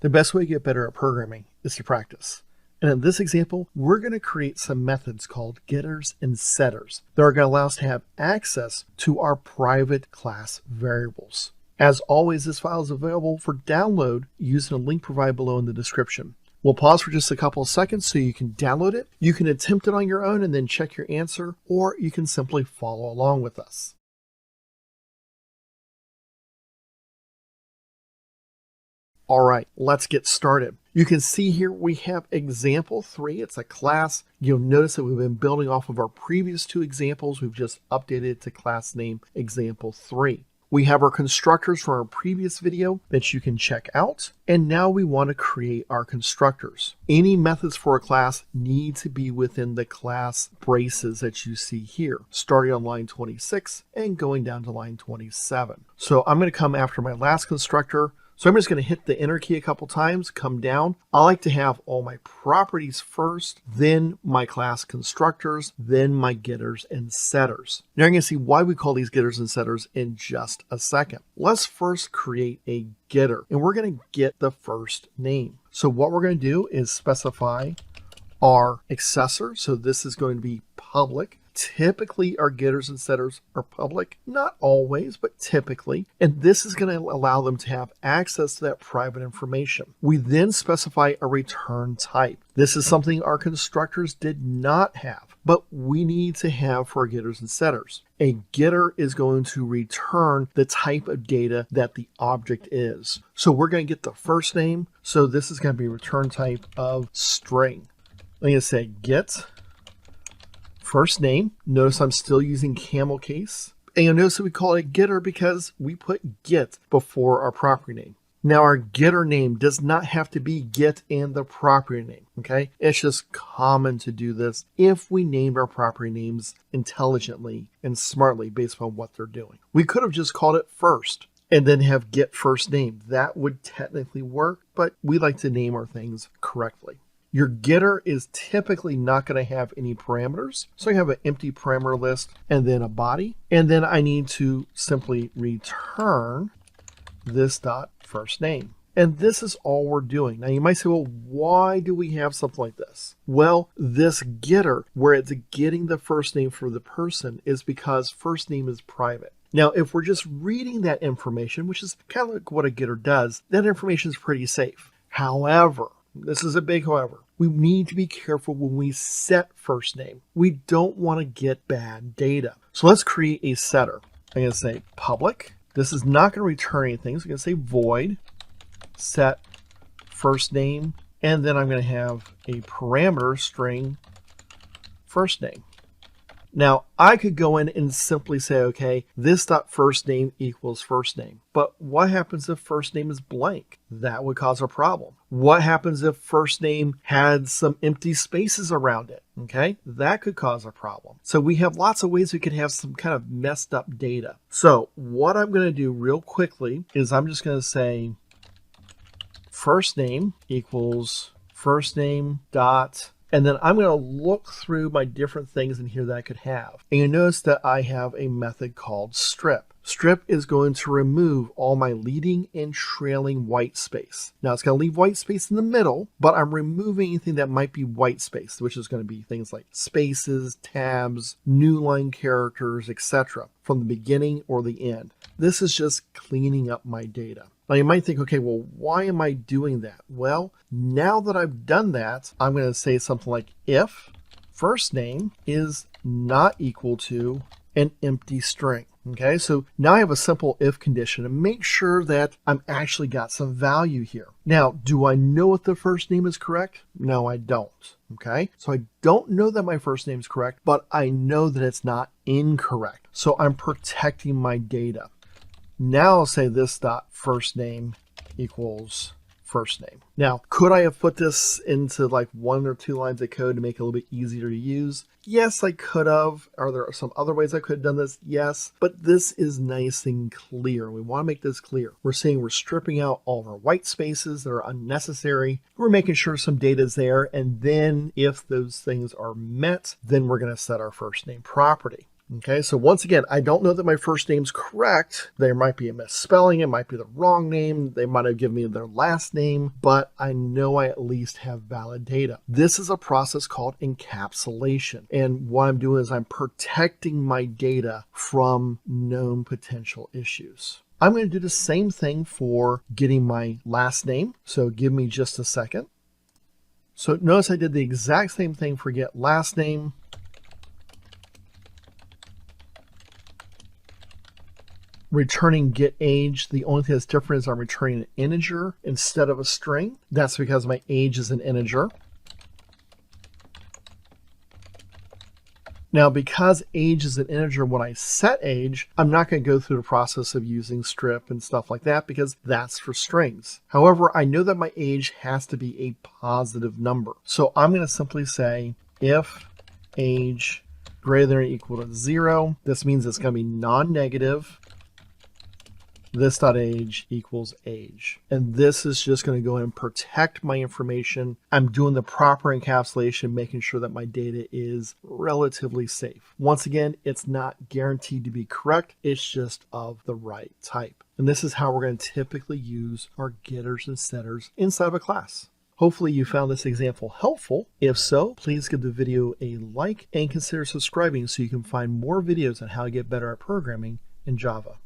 The best way to get better at programming is to practice. And in this example, we're going to create some methods called getters and setters that are going to allow us to have access to our private class variables. As always, this file is available for download using a link provided below in the description. We'll pause for just a couple of seconds so you can download it. You can attempt it on your own and then check your answer, or you can simply follow along with us. All right, let's get started. You can see here we have example 3. It's a class. You'll notice that we've been building off of our previous 2 examples. We've just updated it to class name example 3. We have our constructors from our previous video that you can check out. And now we want to create our constructors. Any methods for a class need to be within the class braces that you see here, starting on line 26 and going down to line 27. So I'm going to come after my last constructor. So I'm just going to hit the enter key a couple times, come down. I like to have all my properties first, then my class constructors, then my getters and setters. Now you're going to see why we call these getters and setters in just a second. Let's first create a getter, and we're going to get the first name. So what we're going to do is specify our accessor. So this is going to be public. Typically, our getters and setters are public, not always, but typically, and this is going to allow them to have access to that private information. We then specify a return type. This is something our constructors did not have, but we need to have for our getters and setters. A getter is going to return the type of data that the object is. So we're going to get the first name, so this is going to be return type of string. I'm going to say get first name. Notice I'm still using camel case. And you'll notice that we call it a getter because we put get before our property name. Now our getter name does not have to be get and the property name, okay? It's just common to do this if we named our property names intelligently and smartly based on what they're doing. We could have just called it first and then have get first name. That would technically work, but we like to name our things correctly. Your getter is typically not going to have any parameters. So I have an empty parameter list and then a body. And then I need to simply return this dot first name. And this is all we're doing. Now you might say, well, why do we have something like this? Well, this getter, where it's getting the first name for the person, is because first name is private. Now, if we're just reading that information, which is kind of like what a getter does, that information is pretty safe. However, this is a big however. We need to be careful when we set first name. We don't want to get bad data. So let's create a setter. I'm going to say public. This is not going to return anything. So I'm going to say void set first name. And then I'm going to have a parameter string first name. Now, I could go in and simply say, okay, this dot first name equals first name. But what happens if first name is blank? That would cause a problem. What happens if first name had some empty spaces around it? Okay, that could cause a problem. So we have lots of ways we could have some kind of messed up data. So what I'm going to do real quickly is I'm just going to say first name equals first name dot. And then I'm going to look through my different things in here that I could have. And you notice that I have a method called strip. Strip is going to remove all my leading and trailing white space. Now it's going to leave white space in the middle, but I'm removing anything that might be white space, which is going to be things like spaces, tabs, new line characters, etc. from the beginning or the end. This is just cleaning up my data. Now you might think, okay, well, why am I doing that? Well, now that I've done that, I'm going to say something like if first name is not equal to an empty string. Okay, so now I have a simple if condition to make sure that I'm actually got some value here. Now, do I know if the first name is correct? No, I don't. Okay, so I don't know that my first name is correct, but I know that it's not incorrect. So I'm protecting my data. Now I'll say this dot first name equals first name. Now, could I have put this into like 1 or 2 lines of code to make it a little bit easier to use? Yes, I could have. Are there some other ways I could have done this? Yes, but this is nice and clear. We want to make this clear. We're saying we're stripping out all of our white spaces that are unnecessary. We're making sure some data is there. And then if those things are met, then we're going to set our first name property. Okay, so once again, I don't know that my first name's correct. There might be a misspelling, it might be the wrong name, they might have given me their last name, but I know I at least have valid data. This is a process called encapsulation. And what I'm doing is I'm protecting my data from known potential issues. I'm going to do the same thing for getting my last name. So give me just a second. So notice I did the exact same thing for get last name. Returning get age, the only thing that's different is I'm returning an integer instead of a string. That's because my age is an integer. Now, because age is an integer, when I set age, I'm not going to go through the process of using strip and stuff like that because that's for strings. However, I know that my age has to be a positive number. So I'm going to simply say if age greater than or equal to 0, this means it's going to be non-negative. This.age equals age. And this is just going to go in and protect my information. I'm doing the proper encapsulation, making sure that my data is relatively safe. Once again, it's not guaranteed to be correct. It's just of the right type. And this is how we're going to typically use our getters and setters inside of a class. Hopefully you found this example helpful. If so, please give the video a like and consider subscribing so you can find more videos on how to get better at programming in Java.